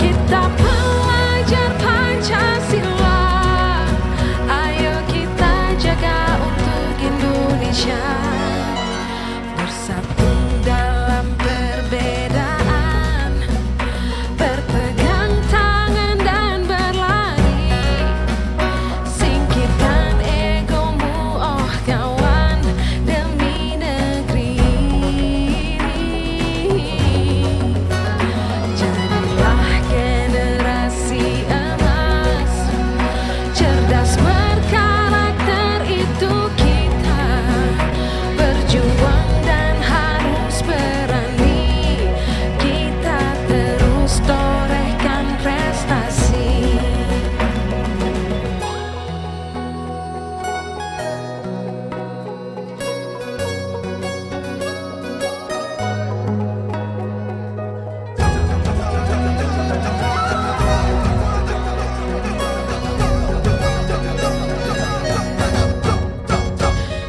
Kita pelajar Pancasila, ayo kita jaga untuk Indonesia. Bersatu dalam perbedaan, berpegang tangan dan berlari. Singkirkan egomu, oh kawan, demi negeri. Jadilah generasi emas, cerdas berkarakter itu kita. Berjuang dan harus berani, kita terus torehkan prestasi.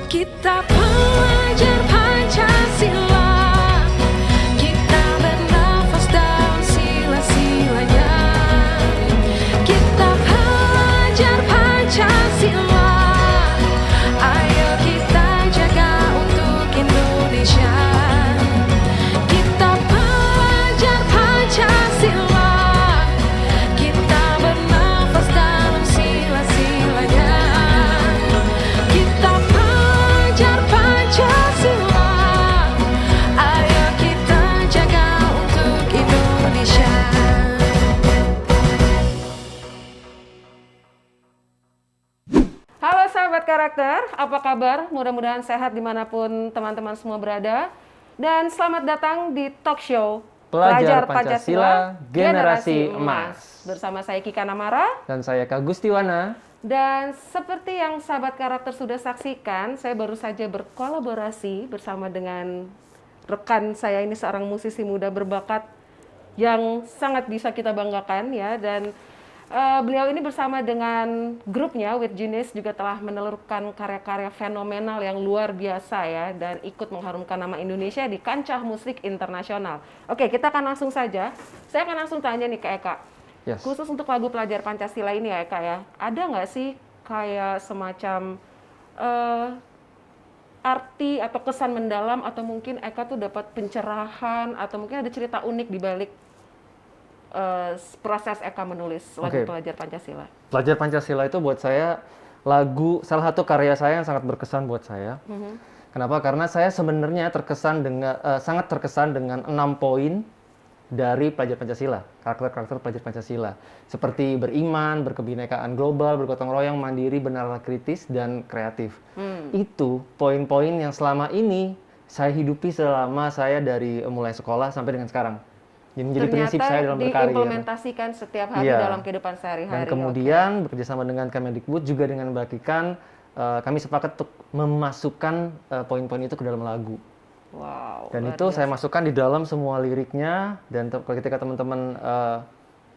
Kita pelajar Pancasila, kita bernafas dalam sila-silanya. Kita pelajar Pancasila, ayo kita jaga untuk Indonesia. Kita pelajar Pancasila, kita bernafas dalam sila-silanya. Kita pelajar Pancasila, ayo kita jaga untuk Indonesia. Halo sahabat karakter, apa kabar? Mudah-mudahan sehat dimanapun teman-teman semua berada. Dan selamat datang di talk show Pelajar Pancasila Generasi Emas. Bersama saya Kika Namara. Dan saya Kak Gustiwana. Dan seperti yang sahabat karakter sudah saksikan, saya baru saja berkolaborasi bersama dengan rekan saya ini, seorang musisi muda berbakat yang sangat bisa kita banggakan ya. Dan beliau ini bersama dengan grupnya With Genius juga telah menelurkan karya-karya fenomenal yang luar biasa ya, dan ikut mengharumkan nama Indonesia di kancah musik internasional. Oke, kita akan langsung saja. Saya akan langsung tanya nih ke Eka. Yes. Khusus untuk lagu Pelajar Pancasila ini ya Eka ya, ada nggak sih kayak semacam arti atau kesan mendalam, atau mungkin Eka tuh dapat pencerahan, atau mungkin ada cerita unik di balik proses Eka menulis lagu Oke. Pelajar Pancasila? Pelajar Pancasila itu buat saya salah satu karya saya yang sangat berkesan buat saya. Kenapa? Karena saya sebenarnya sangat terkesan dengan 6 poin dari Pelajar Pancasila, karakter-karakter Pelajar Pancasila. Seperti beriman, berkebinekaan global, bergotong royong, mandiri, benar kritis, dan kreatif. Itu poin-poin yang selama ini saya hidupi selama saya dari mulai sekolah sampai dengan sekarang. Yang menjadi prinsip saya dalam berkarya. Diimplementasikan setiap hari Iya. dalam kehidupan sehari-hari. Dan kemudian bekerjasama dengan Kemendikbud juga dengan Mbak Kikan, kami sepakat untuk memasukkan poin-poin itu ke dalam lagu. Wow. Dan luar itu biasa. saya masukkan di dalam semua liriknya, dan ketika teman-teman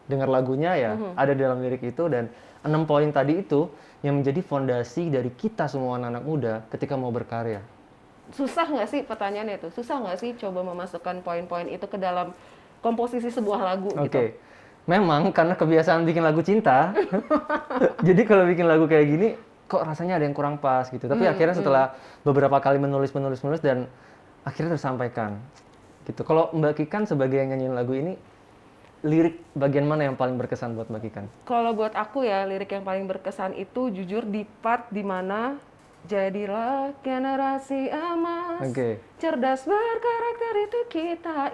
dengar lagunya ya ada di dalam lirik itu, dan 6 poin tadi itu yang menjadi fondasi dari kita semua anak-anak muda ketika mau berkarya. Susah nggak sih, pertanyaannya itu, susah nggak sih coba memasukkan poin-poin itu ke dalam komposisi sebuah lagu Oke. gitu? Memang karena kebiasaan bikin lagu cinta, jadi kalau bikin lagu kayak gini kok rasanya ada yang kurang pas gitu. Tapi akhirnya setelah beberapa kali menulis dan akhirnya tersampaikan gitu. Kalau Mbak Kikan sebagai yang nyanyiin lagu ini, lirik bagian mana yang paling berkesan buat Mbak Kikan? Kalau buat aku ya, lirik yang paling berkesan itu jujur di part dimana jadilah generasi emas, Oke. cerdas berkarakter itu kita.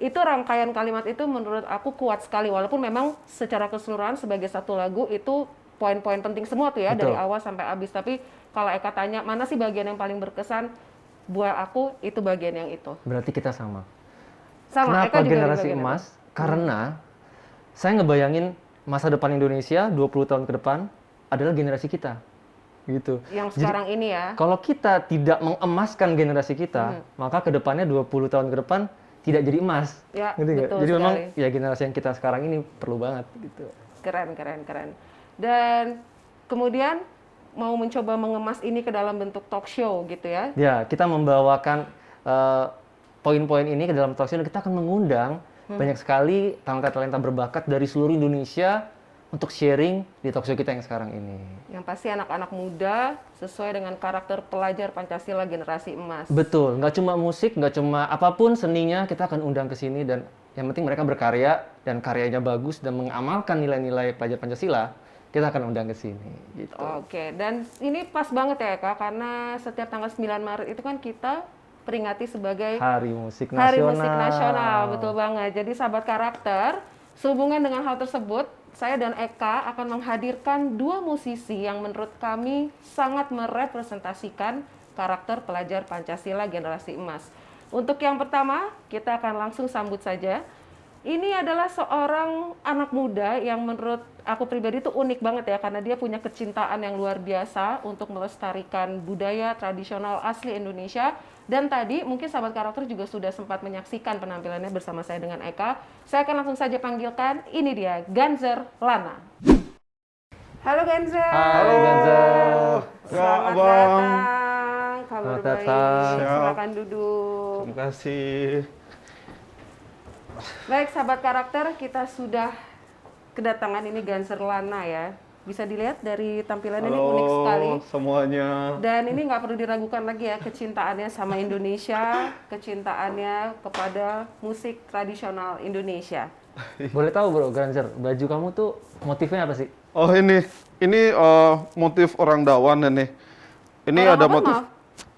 Itu rangkaian kalimat itu menurut aku kuat sekali, walaupun memang secara keseluruhan sebagai satu lagu itu poin-poin penting semua tuh ya. Betul. Dari awal sampai habis. Tapi kalau Eka tanya mana sih bagian yang paling berkesan, buat aku itu bagian yang itu. Berarti kita sama. Sama, Kenapa Eka juga generasi bagian emas? Karena saya ngebayangin masa depan Indonesia 20 tahun ke depan adalah generasi kita. Gitu. yang Jadi, sekarang ini ya. kalau kita tidak mengemaskan generasi kita, maka ke depannya 20 tahun ke depan tidak jadi emas. Ya, Gitu nggak? betul Jadi memang sekali. ya generasi yang kita sekarang ini perlu banget gitu. Keren. Dan kemudian mau mencoba mengemas ini ke dalam bentuk talk show gitu ya. Ya, kita membawakan poin-poin ini ke dalam talk show, dan kita akan mengundang banyak sekali talenta-talenta berbakat dari seluruh Indonesia untuk sharing di talkshow kita yang sekarang ini. Yang pasti anak-anak muda sesuai dengan karakter pelajar Pancasila generasi emas. Betul, nggak cuma musik, nggak cuma apapun seninya, kita akan undang ke sini dan yang penting mereka berkarya dan karyanya bagus dan mengamalkan nilai-nilai pelajar Pancasila, kita akan undang ke sini. Gitu. Oke, dan ini pas banget ya Kak, karena setiap tanggal 9 Maret itu kan kita peringati sebagai Hari Musik Nasional. Hari Musik Nasional, betul banget. Jadi sahabat karakter, sehubungan dengan hal tersebut, saya dan Eka akan menghadirkan dua musisi yang menurut kami sangat merepresentasikan karakter pelajar Pancasila generasi emas. Untuk yang pertama, kita akan langsung sambut saja. Ini adalah seorang anak muda yang menurut aku pribadi itu unik banget ya, karena dia punya kecintaan yang luar biasa untuk melestarikan budaya tradisional asli Indonesia. Dan tadi mungkin sahabat karakter juga sudah sempat menyaksikan penampilannya bersama saya dengan Eka. Saya akan langsung saja panggilkan, ini dia Ganzer Lana. Halo Ganzer. Hai Ganzer. Selamat Abang. datang. Kabar Selamat baik. datang. Silakan duduk. Terima kasih. Baik sahabat karakter, kita sudah kedatangan ini Ganzer Lana ya. Bisa dilihat dari tampilannya ini unik sekali. Semuanya. Dan ini nggak perlu diragukan lagi ya kecintaannya sama Indonesia, kecintaannya kepada musik tradisional Indonesia. Boleh tahu bro, Ganzer, baju kamu tuh motifnya apa sih? Oh ini motif orang Dawan ini. Ini Orang ada apa, motif maaf?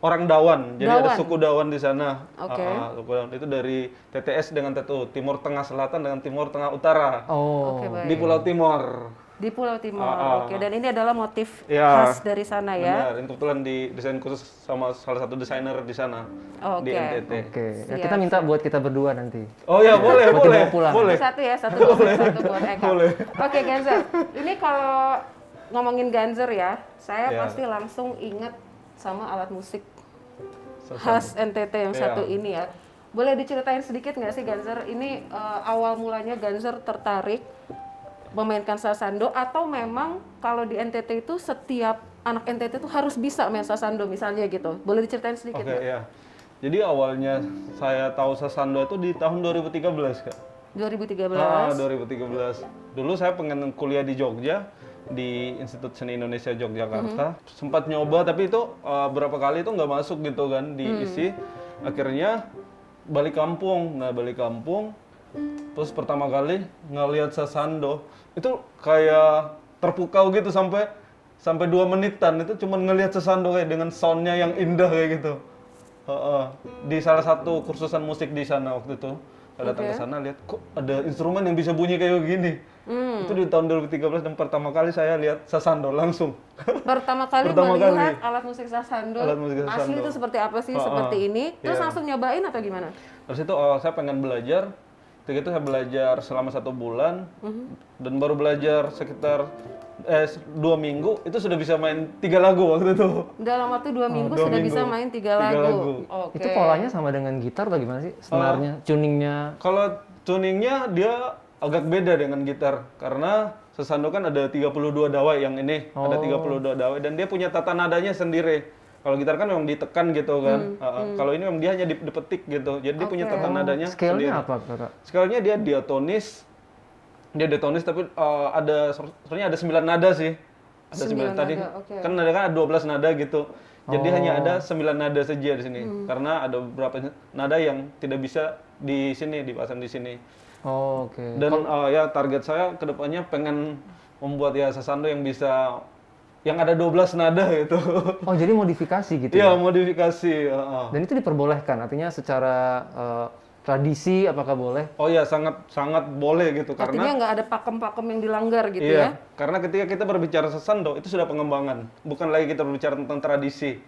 orang Dawan. Jadi ada Dawan. suku Dawan di sana. Oke. Suku Dawan itu dari TTS dengan TTU, Timur Tengah Selatan dengan Timur Tengah Utara. Oh, Oke, baik. Di Pulau Timur. Di Pulau Timur. Ah, ah. Oke, dan ini adalah motif Ya, khas dari sana ya. Benar, ini kebetulan didesain khusus sama salah satu desainer di sana. Oke. Di NTT. oke. Ya, Siap, kita minta buat kita berdua nanti. Oh ya, boleh, Buat boleh. dibawa pulang. Boleh. Satu ya, satu buat Eka. Boleh. Oke, Ganzer. Ini kalau ngomongin Ganzer ya, saya Ya. pasti langsung ingat sama alat musik Sasando. khas NTT yang Ya. satu ini ya. Boleh diceritain sedikit nggak sih Ganzer? Ini awal mulanya Ganzer tertarik memainkan sasando atau memang kalau di NTT itu setiap anak NTT itu harus bisa main sasando misalnya gitu. Boleh diceritain sedikit Oke, nggak? ya. Jadi awalnya saya tahu sasando itu di tahun 2013, Kak. 2013. 2013. Dulu saya pengen kuliah di Jogja, di Institut Seni Indonesia Yogyakarta. Sempat nyoba, tapi itu berapa kali itu nggak masuk gitu kan, diisi. Akhirnya balik kampung. Nah, balik kampung, terus pertama kali ngelihat sasando, itu kayak terpukau gitu sampai 2 menitan. Itu cuma ngelihat sasando kayak dengan soundnya yang indah kayak gitu. Di salah satu kursusan musik di sana waktu itu, saya datang ke sana lihat kok ada instrumen yang bisa bunyi kayak gini. Itu di tahun 2013 dan pertama kali saya lihat sasando langsung. Pertama kali Pertama melihat kali. alat musik sasando, Alat musik asli sasando. itu seperti apa sih? Seperti ini. Terus Iya. langsung nyobain atau gimana? Terus itu saya pengen belajar. Ketika itu saya belajar selama 1 bulan dan baru belajar sekitar 2 minggu itu sudah bisa main 3 lagu waktu itu. Dalam waktu 2 minggu 2 sudah minggu. bisa main 3 3 lagu. lagu. Oke. Itu polanya sama dengan gitar atau gimana sih? Senarnya, tuningnya? Kalau tuningnya dia agak beda dengan gitar karena sasando kan ada 32 dawai yang ini, ada 32 dawai dan dia punya tata nadanya sendiri. Kalau gitar kan memang ditekan gitu kan. Kalau ini memang dia hanya dipetik gitu. Jadi dia punya tata nadanya sendiri. Scale-nya apa kakak? Scale-nya dia diatonis. Dia diatonis tapi sebenarnya ada 9 nada sih. Ada 9 tadi. nada, oke. Kan ada 12 nada gitu. Jadi hanya ada 9 nada saja di sini. Karena ada beberapa nada yang tidak bisa di sini dipasang di sini. Oh, oke. Dan ya target saya kedepannya pengen membuat ya sasando yang bisa yang ada 12 nada gitu. Oh, jadi modifikasi gitu Iya, ya? modifikasi. Dan itu diperbolehkan, artinya secara tradisi apakah boleh? Oh ya, sangat sangat boleh gitu Artinya karena nggak ada pakem-pakem yang dilanggar gitu iya, ya? karena ketika kita berbicara sasando itu sudah pengembangan, bukan lagi kita berbicara tentang tradisi.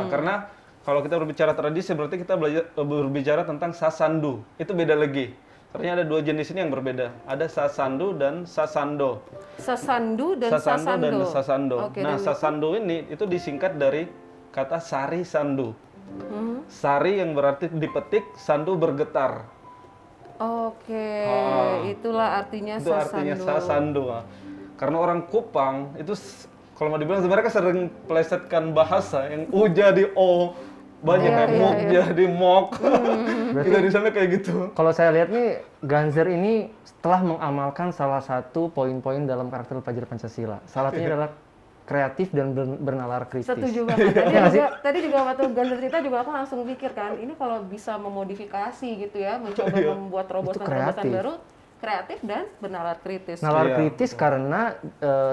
Karena kalau kita berbicara tradisi berarti kita berbicara tentang sasandu. Itu beda lagi. Ternyata ada 2 jenis ini yang berbeda. Ada sasandu dan sasando. Sasandu dan Sasando sasando. dan sasando. Oke, Nah, dan sasando ini itu disingkat dari kata sari sandu. Sari yang berarti dipetik, sandu bergetar. Oke, itulah artinya Itu artinya sasando. Karena orang Kupang itu kalau mau dibilang mereka sering plesetkan bahasa yang U jadi O, banyak kayak mok jadi mok. Kita di sana kayak gitu. Kalau saya lihat nih, Ganzer ini telah mengamalkan salah satu poin-poin dalam karakter pelajar Pancasila. Salah satunya adalah kreatif dan bernalar kritis. Setuju banget. Tadi juga waktu Ganzer cerita juga aku langsung pikir kan, ini kalau bisa memodifikasi gitu ya, mencoba membuat terobosan-terobosan kreatif. baru, kreatif dan bernalar kritis. Nalar kritis karena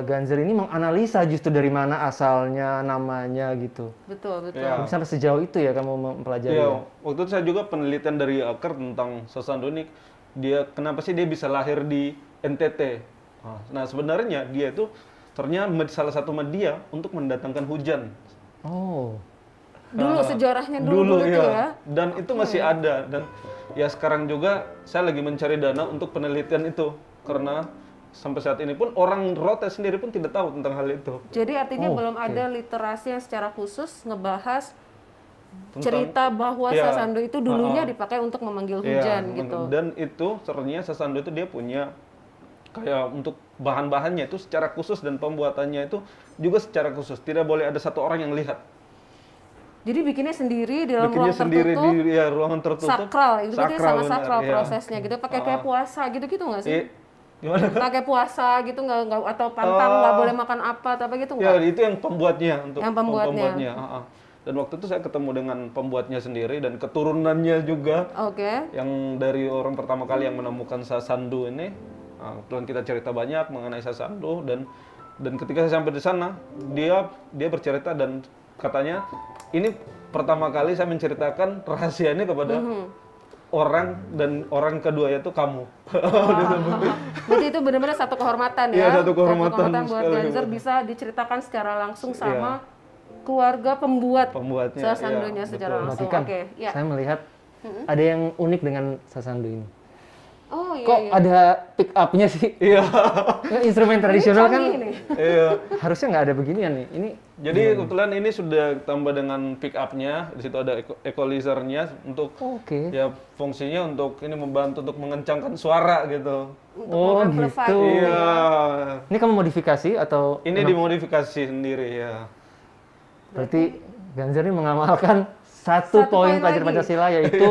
Ganzer ini menganalisa justru dari mana asalnya namanya gitu. Betul. Iya. Sampai sejauh itu ya kamu mempelajari. Iya, Ya? waktu itu saya juga penelitian dari Aker tentang Sasando ini, kenapa sih dia bisa lahir di NTT? Nah, sebenarnya dia itu ternyata salah satu media untuk mendatangkan hujan. Oh. Dulu sejarahnya dulu itu ya. Dan itu masih ada, dan ya sekarang juga saya lagi mencari dana untuk penelitian itu, karena sampai saat ini pun orang Rote sendiri pun tidak tahu tentang hal itu. Jadi artinya belum ada literasi yang secara khusus ngebahas cerita bahwa Sasando itu dulunya dipakai untuk memanggil hujan gitu. Dan itu ternyata Sasando itu dia punya kayak untuk bahan-bahannya itu secara khusus, dan pembuatannya itu juga secara khusus. Tidak boleh ada satu orang yang lihat. Jadi bikinnya sendiri di dalam Bikinnya ruang sendiri tertutup. di ruangan tertutup. Sakral, itu berarti sama benar, sakral iya. prosesnya gitu. Pakai kayak puasa gitu-gitu nggak sih? Gimana? Pakai puasa gitu nggak atau pantang nggak boleh makan apa apa gitu Ya, nggak? itu yang pembuatnya untuk Yang pembuatnya. Dan waktu itu saya ketemu dengan pembuatnya sendiri dan keturunannya juga, Oke. yang dari orang pertama kali yang menemukan Sasando ini. Kebetulan kita cerita banyak mengenai Sasando, dan ketika saya sampai di sana dia bercerita dan katanya ini pertama kali saya menceritakan rahasia ini kepada orang, dan orang kedua yaitu kamu. Berarti itu benar-benar satu kehormatan ya. Iya, satu kehormatan buat sekali. Ganzer bisa diceritakan secara langsung sama keluarga pembuatnya Sasandonya iya, secara betul. langsung. Bahkan Oke, ya. saya melihat ada yang unik dengan Sasando ini. Oh iya. Kok ada pick up-nya sih? Iya. Instrumen tradisional kan Canggih nih. Iya. harusnya nggak ada beginian nih. Ini Jadi kebetulan ini sudah tambah dengan pick up-nya, di situ ada equalizer-nya untuk oke. ya fungsinya untuk ini membantu untuk mengencangkan suara gitu. Oh amplify. gitu. Iya. Ini kamu modifikasi atau Ini dimodifikasi sendiri ya. berarti Ganzer ini mengamalkan satu Satu poin poin pelajar lagi. Pancasila yaitu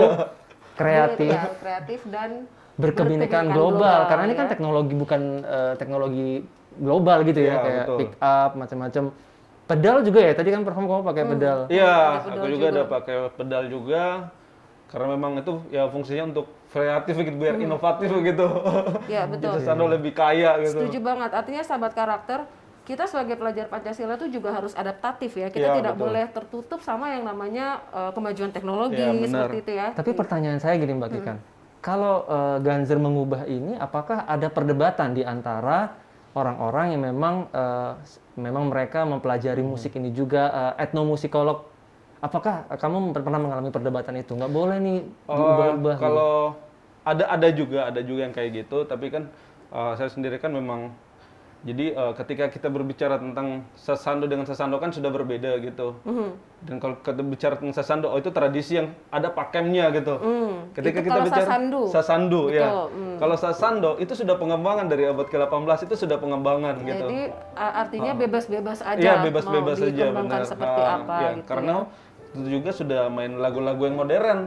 kreatif, Ya, kreatif dan berkebinekaan global. Karena ini kan teknologi bukan teknologi global gitu ya, Iya, kayak betul. pick up macam-macam. Pedal juga ya. Tadi kan perform kamu pakai pedal. Iya, aku juga ada pakai pedal juga. Karena memang itu ya fungsinya untuk kreatif gitu, biar inovatif gitu. Ya, betul. Jadi Sasando lebih kaya gitu. Setuju banget. Artinya sahabat karakter, kita sebagai pelajar Pancasila itu juga harus adaptatif ya. Kita Ya, tidak betul. boleh tertutup sama yang namanya kemajuan teknologi Ya, benar. seperti itu ya. Tapi pertanyaan saya gini Mbak Kikan, kalau Ganzer mengubah ini, apakah ada perdebatan di antara orang-orang yang memang mereka mempelajari musik ini juga, etnomusikolog? Apakah kamu pernah mengalami perdebatan itu? Nggak boleh nih diubah-ubah. Kalau ada juga yang kayak gitu, tapi kan saya sendiri kan memang jadi ketika kita berbicara tentang Sasando dengan Sasando kan sudah berbeda gitu. Dan kalau kita bicara tentang Sasando, oh itu tradisi yang ada pakemnya gitu. Ketika Itu kita kalau bicara Sasando ya. Betul, Kalau Sasando itu sudah pengembangan dari abad ke-18, itu sudah pengembangan gitu. Jadi artinya bebas-bebas aja. Iya, bebas-bebas mau saja dikembangkan benar. seperti apa Ya, gitu karena ya. itu juga sudah main lagu-lagu yang modern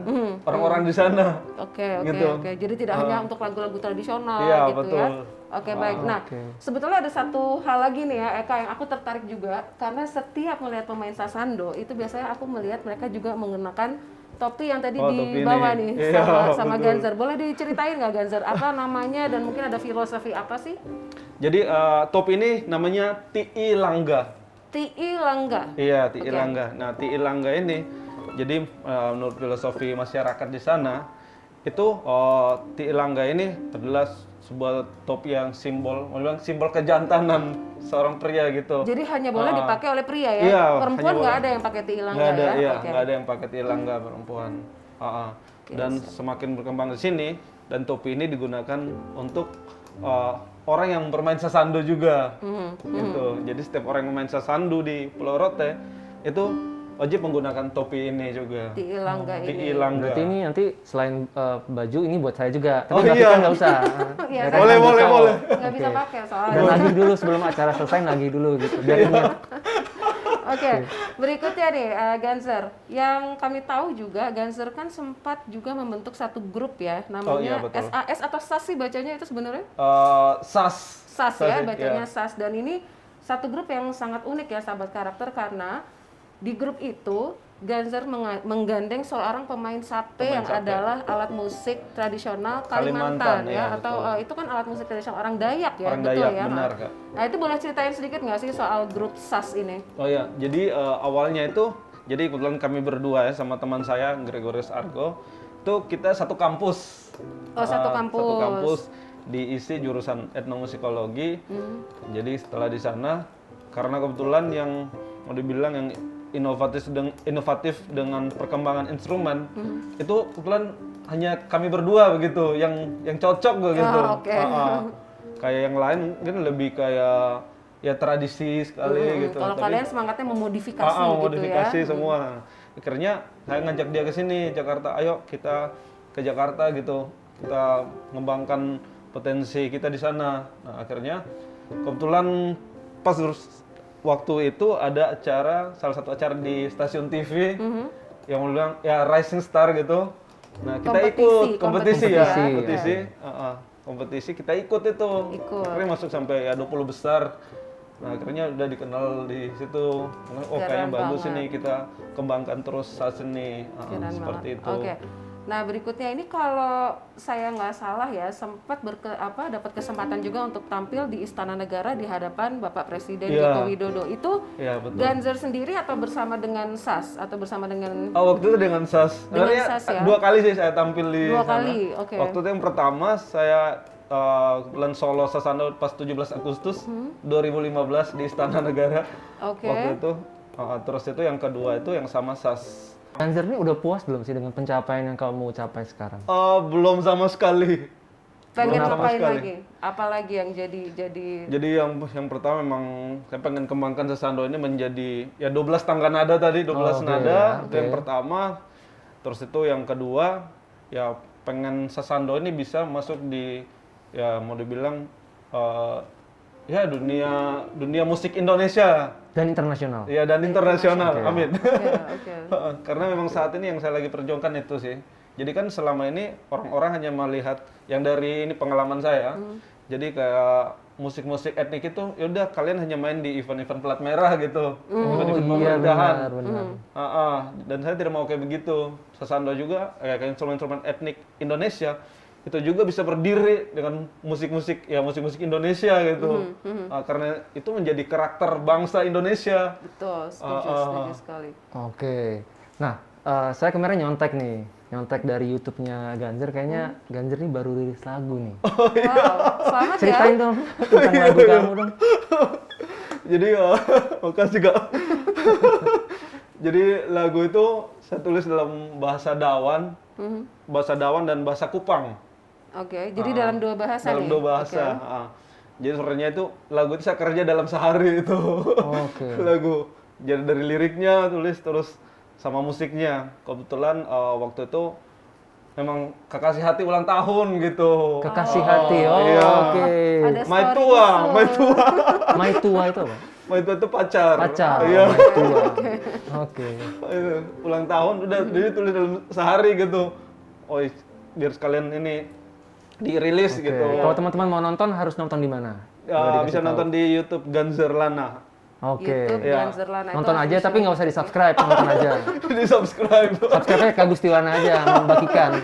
orang-orang di sana. Oke. Gitu. Jadi tidak hanya untuk lagu-lagu tradisional Iya, gitu betul. ya. Oke, baik. Nah, sebetulnya ada satu hal lagi nih ya, Eka, yang aku tertarik juga karena setiap melihat pemain Sasando itu biasanya aku melihat mereka juga menggunakan topi yang tadi topi dibawa ini. nih Iya, sama betul. Ganzer. Boleh diceritain nggak Ganzer? Apa namanya dan mungkin ada filosofi apa sih? Jadi topi ini namanya Ti'i Langga. Ti'i Langga. Iya, Ti'i Langga. Nah, Ti'i Langga ini jadi menurut filosofi masyarakat di sana itu Ti'i Langga ini adalah sebuah topi yang simbol kejantanan seorang pria gitu. Jadi hanya boleh dipakai oleh pria ya? Iya, Perempuan hanya nggak boleh. ada yang pakai Ti'i Langga Nggak ada, ya? iya, Oke. nggak ada yang pakai Ti'i Langga perempuan. Dan semakin berkembang di sini, dan topi ini digunakan untuk orang yang bermain Sasando juga. Gitu. Jadi setiap orang yang bermain Sasando di Pulau Rote itu wajib menggunakan topi ini juga. Ti'i Langga ini. Ti'i Langga. Berarti ini nanti selain baju ini buat saya juga. Tapi Oh, Mbak iya. Kikan nggak usah. Iya, Ya kan? Boleh, Nggak boleh, usah. boleh. Nggak bisa pakai soalnya. Dan nagih dulu sebelum acara selesai, nagih dulu gitu. Biar ingat. Oke, berikutnya nih Ganser. Yang kami tahu juga Ganser kan sempat juga membentuk satu grup ya, Oh iya, namanya betul. SAS atau SAS sih bacanya itu sebenarnya? SAS. SAS ya, ya, bacanya iya. SAS. Dan ini satu grup yang sangat unik ya sahabat karakter karena di grup itu Ganser menggandeng seorang pemain sape yang sape. adalah alat musik tradisional Kalimantan, Kalimantan, ya, iya, atau betul. itu kan alat musik tradisional orang Dayak ya, Orang betul Dayak, ya. benar, Kak. Nah itu boleh ceritain sedikit nggak sih soal grup SAS ini? Oh ya, jadi awalnya itu, jadi kebetulan kami berdua ya sama teman saya Gregorius Argo, itu kita satu kampus. Oh, satu kampus. Satu kampus diisi jurusan etnomusikologi. Jadi setelah di sana, karena kebetulan yang mau dibilang yang inovatif dengan perkembangan instrumen, itu kebetulan hanya kami berdua begitu, yang cocok begitu. Oh, oke. Kayak yang lain mungkin lebih kayak ya tradisi sekali gitu. Kalau Tapi- kalian semangatnya memodifikasi gitu modifikasi ya. semua. Akhirnya saya ngajak dia ke sini Jakarta, ayo kita ke Jakarta gitu, kita ngembangkan potensi kita di sana. Nah, akhirnya kebetulan pas waktu itu ada acara, salah satu acara di stasiun TV yang bilang ya Rising Star gitu. Nah kita kompetisi ya, kompetisi kita ikut itu. Akhirnya masuk sampai ya 20 besar. Nah akhirnya udah dikenal di situ. Oh kayaknya bagus ini kita kembangkan terus saat ini. Seperti itu. Oke. Nah berikutnya ini kalau saya nggak salah ya sempat dapat kesempatan juga untuk tampil di Istana Negara di hadapan Bapak Presiden Joko Widodo. Itu Ganser sendiri atau bersama dengan SAS atau bersama dengan? Oh waktu itu dengan SAS. Dengan SAS ya? 2 kali sih saya tampil di Dua sana. kali, oke. Waktu itu yang pertama saya kebetulan solo Sasando pas 17 Agustus 2015 di Istana Negara. Oke. Waktu itu. Terus itu yang kedua itu yang sama SAS. Ganser ini udah puas belum sih dengan pencapaian yang kamu capai sekarang? Belum sama sekali. Pengen Belum sama ngapain sekali. lagi? Apalagi yang jadi Jadi yang pertama memang saya pengen kembangkan Sasando ini menjadi ya 12 tangga nada tadi, 12 nada itu yang pertama. Terus itu yang kedua ya pengen Sasando ini bisa masuk di ya mau dibilang ya dunia musik Indonesia. Dan internasional. Ya dan internasional. Amin. Oke. Karena memang saat ini yang saya lagi perjuangkan itu sih. Jadi kan selama ini orang-orang hanya melihat yang dari ini pengalaman saya. Jadi kayak musik-musik etnik itu ya udah kalian hanya main di event-event plat merah gitu. Event-event pemerintahan. benar. Dan saya tidak mau kayak begitu. Sasando juga kayak instrumen-instrumen etnik Indonesia itu juga bisa berdiri dengan musik-musik Indonesia gitu. Karena itu menjadi karakter bangsa Indonesia. Betul, setuju sekali. Oke. Nah, saya kemarin nyontek dari YouTube-nya Ganser. Kayaknya Ganser ini baru rilis lagu nih. Wow, selamat ya. Ceritain dong tentang lagu kamu dong. Jadi makasih Kak. Jadi lagu itu saya tulis dalam bahasa Dawan, dan bahasa Kupang. Oke, jadi dalam dua bahasa Dalam nih. 2 bahasa. Jadi sebenarnya itu lagu itu saya kerja dalam sehari itu. Oke. Lagu. Jadi dari liriknya tulis terus sama musiknya. Kebetulan waktu itu memang kekasih hati ulang tahun gitu. Kekasih hati. Oh, iya. oke. Ada My story tua, khusus. my tua. My tua itu apa? My tua itu pacar. Pacar. Iya. My tua. Oke. Ulang tahun udah jadi tulis dalam sehari gitu. Oh, biar sekalian ini dirilis Oke. gitu. Kalau teman-teman mau nonton harus nonton di mana? Ya, bisa nonton di YouTube Ganser Lana. Oke. YouTube Iya. Ganser Lana. Nonton aja tapi nggak usah di-subscribe, nonton aja. Di subscribe. Subscribe-nya Kak Gustiwana aja, membagikan.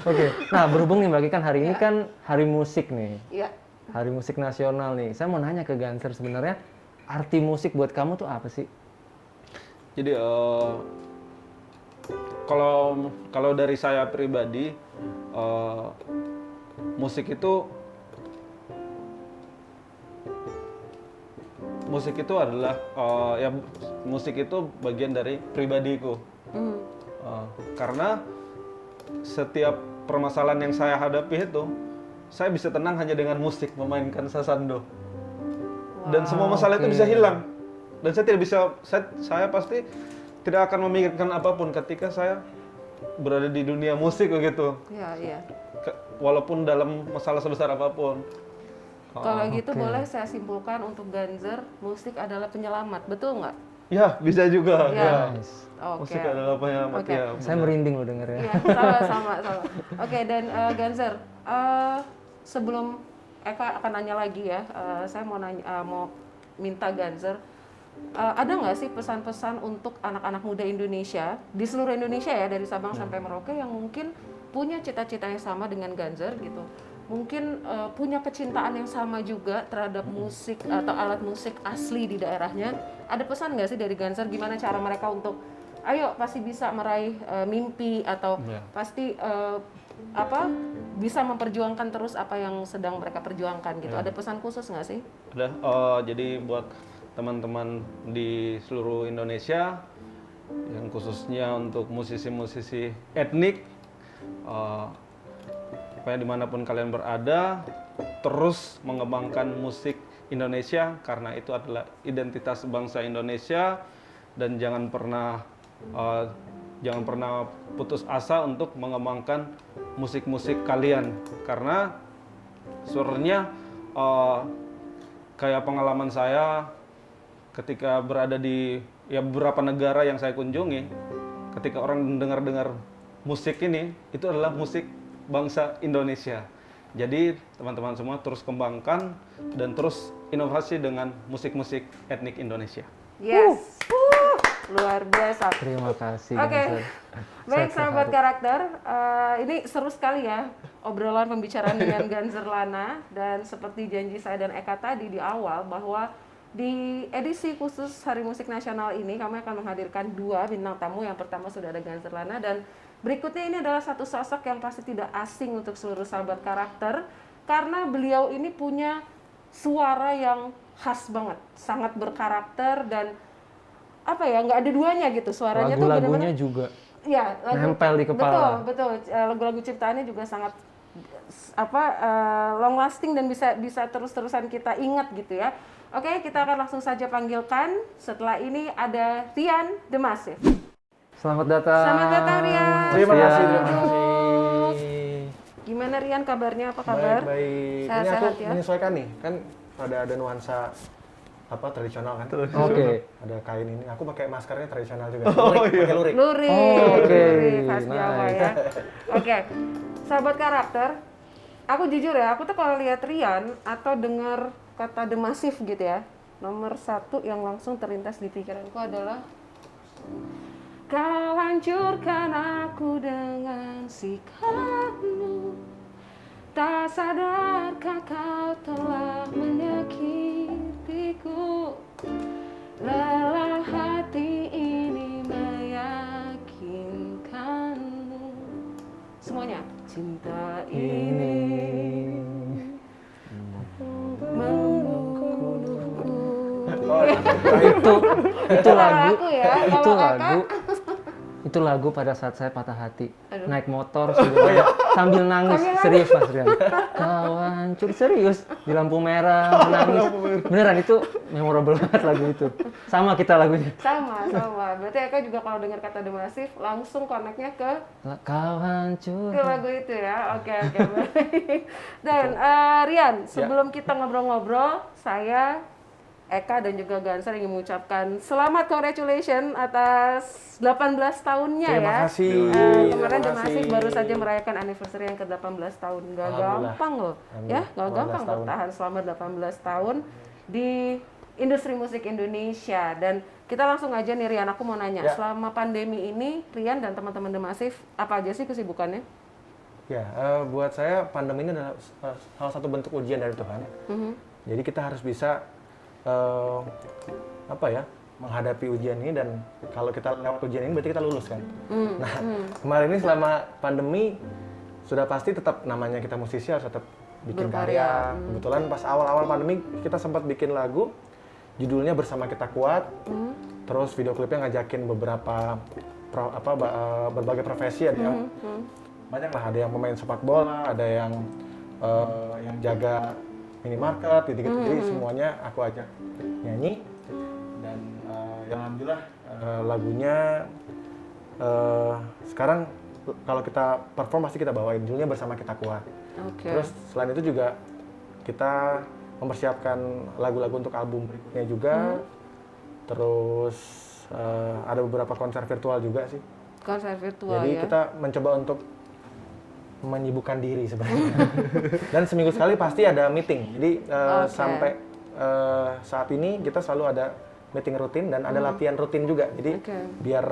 Oke. Nah, berhubung nih Mbak Kikan, hari ini kan hari musik nih. Iya. Hari musik nasional nih. Saya mau nanya ke Ganser sebenarnya arti musik buat kamu tuh apa sih? Jadi kalau dari saya pribadi musik itu adalah musik itu bagian dari pribadiku. Karena setiap permasalahan yang saya hadapi itu saya bisa tenang hanya dengan musik, memainkan Sasando. Dan semua masalah itu bisa hilang. Dan saya tidak bisa, saya pasti tidak akan memikirkan apapun ketika saya berada di dunia musik begitu. Iya, iya. Walaupun dalam masalah sebesar apapun. Kalau gitu boleh saya simpulkan untuk Ganzer, musik adalah penyelamat, betul nggak? Ya, bisa juga. Iya. Ya. Nice. Oke. Musik adalah penyelamat Oke. ya. Saya merinding loh dengernya. Iya, sama. Oke, dan Ganzer, sebelum Eka akan nanya lagi ya, saya mau minta Ganzer, ada nggak sih pesan-pesan untuk anak-anak muda Indonesia di seluruh Indonesia ya, dari Sabang sampai Merauke, yang mungkin punya cita-cita yang sama dengan Ganzer gitu, mungkin punya kecintaan yang sama juga terhadap musik atau alat musik asli di daerahnya. Ada pesan nggak sih dari Ganzer, gimana cara mereka untuk ayo pasti bisa meraih mimpi, atau pasti bisa memperjuangkan terus apa yang sedang mereka perjuangkan gitu. Ada pesan khusus nggak sih? Ada. Jadi buat teman-teman di seluruh Indonesia, yang khususnya untuk musisi-musisi etnik, supaya dimanapun kalian berada, terus mengembangkan musik Indonesia, karena itu adalah identitas bangsa Indonesia, dan jangan pernah putus asa untuk mengembangkan musik-musik kalian, karena sebenarnya kayak pengalaman saya ketika berada di beberapa negara yang saya kunjungi, ketika orang dengar musik ini, itu adalah musik bangsa Indonesia. Jadi teman-teman semua terus kembangkan dan terus inovasi dengan musik-musik etnik Indonesia. Yes. Luar biasa. Terima kasih. Oke. Ganzer. Baik, Saya sahabat terharu. karakter, ini seru sekali ya obrolan pembicaraan dengan Ganzer Lana, dan seperti janji saya dan Eka tadi di awal, bahwa di edisi khusus Hari Musik Nasional ini kami akan menghadirkan 2 bintang tamu. Yang pertama sudah ada Ganzer Lana, dan berikutnya ini adalah satu sosok yang pasti tidak asing untuk seluruh sahabat karakter, karena beliau ini punya suara yang khas banget, sangat berkarakter, dan nggak ada duanya gitu, suaranya tuh Lagu-lagunya benar-benar juga ya, nempel di kepala. Betul. Lagu-lagu ciptaannya juga sangat long lasting dan bisa terus-terusan kita ingat gitu ya. Oke, kita akan langsung saja panggilkan. Setelah ini ada Rian The Massive. Selamat datang. Selamat datang, Rian. Terima Iya. kasih, terima kasih. Gimana Rian kabarnya? Apa kabar? Baik. Ini aku Sehat-sehat ya? menyesuaikan nih, kan ada nuansa tradisional kan. Oke. Ada kain ini. Aku pakai maskernya tradisional juga. Oh, iya. Pakai lurik. Lurik, Oke, lurik khas Jawa nice. ya. Oke, sahabat karakter, aku jujur ya, aku tuh kalau lihat Rian atau dengar kata The Massive gitu ya, nomor 1 yang langsung terlintas di pikiranku adalah kau hancurkan aku dengan sikapmu, tak sadarkah kau telah menyakitiku, lelah hati ini meyakinkanmu. Semuanya. Cinta ini membunuhku. Itu lagu. Aku ya, Itu kalau lagu. Itu lagu pada saat saya patah hati. Naik motor sambil nangis. Serius Mas Rian. Kau hancur, serius. Di lampu merah, menangis. Beneran itu memorable banget lagu itu. Sama kita lagunya. Sama. Berarti Eka juga kalau dengar kata The Massive langsung connect-nya ke Kau hancur. lagu itu ya. Oke, baik. Dan Rian, sebelum kita ngobrol-ngobrol, saya Eka dan juga Ganzer ingin mengucapkan selamat congratulations atas 18 tahunnya ya. Terima kasih. Kemarin Terima The kasih. Massive baru saja merayakan anniversary yang ke-18 tahun. Gak Alhamdulillah. gampang loh. Ya, gak 18 gampang tahun. bertahan selama 18 tahun di industri musik Indonesia. Dan kita langsung aja nih Rian, aku mau nanya, Ya. selama pandemi ini Rian dan teman-teman The Massive apa aja sih kesibukannya? Ya, buat saya pandemi ini adalah salah satu bentuk ujian dari Tuhan. Jadi kita harus bisa menghadapi ujian ini, dan kalau kita lewat ujian ini berarti kita lulus kan. Nah, kemarin ini selama pandemi sudah pasti tetap namanya kita musisi harus tetap bikin Berkarya. karya. Kebetulan pas awal-awal pandemi kita sempat bikin lagu judulnya Bersama Kita Kuat. Terus video klipnya ngajakin beberapa berbagai profesi ada yang banyak lah, ada yang pemain sepak bola, ada yang jaga minimarket gitu-gitu. Jadi semuanya aku ajak nyanyi, dan ya alhamdulillah lagunya sekarang kalau kita perform pasti kita bawain judulnya Bersama Kita Kuat. Oke. Terus selain itu juga kita mempersiapkan lagu-lagu untuk album berikutnya juga. Terus ada beberapa konser virtual juga sih. Konser virtual Jadi ya. kita mencoba untuk menyibukkan diri sebenarnya. Dan seminggu sekali pasti ada meeting. Jadi sampai saat ini kita selalu ada meeting rutin dan ada latihan rutin juga. Jadi biar